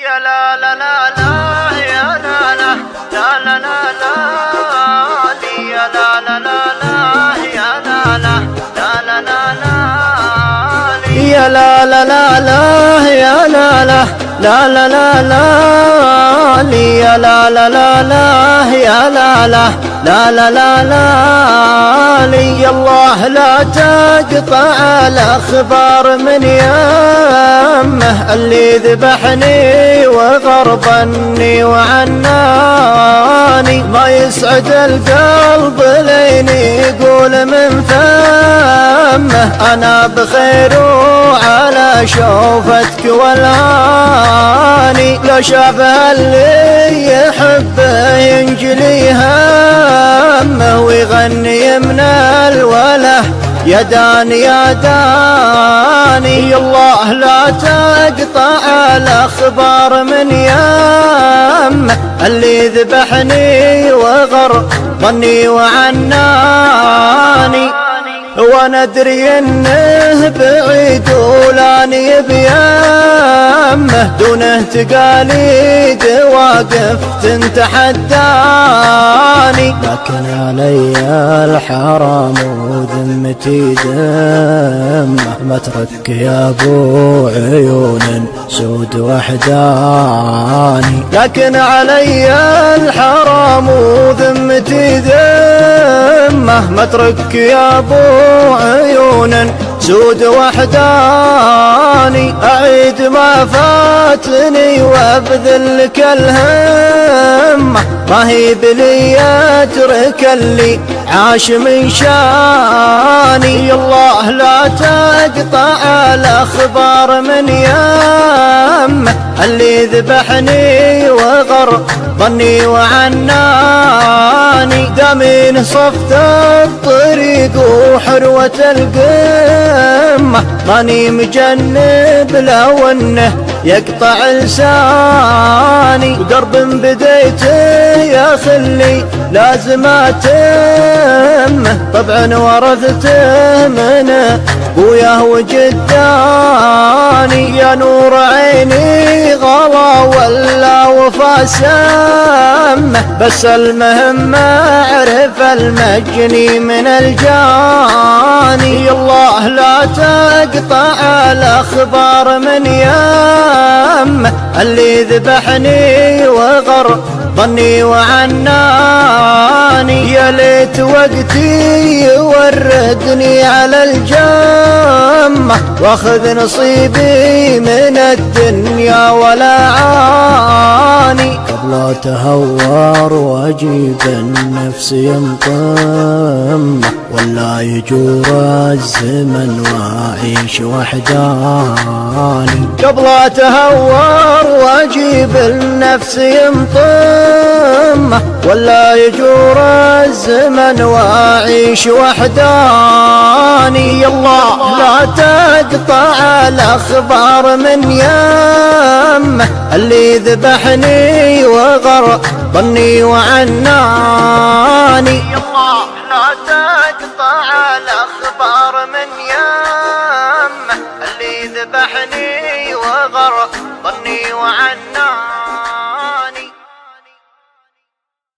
يا لا لا لا لا يا لا لا لا لا لا لا يا لا لا لا لا يا لا لا لا لا لا لا يا لا لا لا لا يا لا لا لا لا لا لا يا لا لا لا لا يا لا لا لا لا لا لا يا الله لا تقطع الأخبار من يمه اللي ذبحني وغربني وعناني ما يسعد القلب لين يقول من فمه أنا بخير وعلى شوفتك والهاني لو شافها اللي يحبه ينجلي همه ويغني من الوله يا داني يا داني الله لا تقطع الأخبار من يمه اللي ذبحني وغربني وعناني وانا ادري انه بعيد ولاني بيمه دونه تقاليد واقف تتحداني لكن علي الحرام وذمتي دمه ما ترك يا ابو عيون سود وحداني لكن علي الحرام وذمتي دمه ما ترك يا ابو عيون سود وحداني أعيد ما فاتني وابذلك الهمة ما هي بلي أترك اللي عاش من شاني الله لا تقطع الأخبار من يمه اللي ذبحني وغربني وعناني دامين صفت الطريق وحروة القمة ماني مجنب لو انه يقطع لساني ودرب بديته يا خلي لازم اتمه طبعا ورثته من ابوياه وجداني يا نور عيني غلا ولا وفا سمه بس المهم اعرف المجني من الجاني الله لا تقطع الأخبار من يمه اللي ذبحني وغربني وعناني يا ليت وقتي يوردني على الجمة واخذ نصيبي من الدنيا ولا عاني قبل اتهور واجيب النفس ينطمه ولا يجور الزمن واعيش وحداني قبل اتهور واجيب النفس ينطمه ولا يجور الزمن واعيش وحداني الله لا تقطع الأخبار من يمه اللي ذبحني وغربني وعناني الله لا تقطع الأخبار من يمه اللي ذبحني وغربني وعناني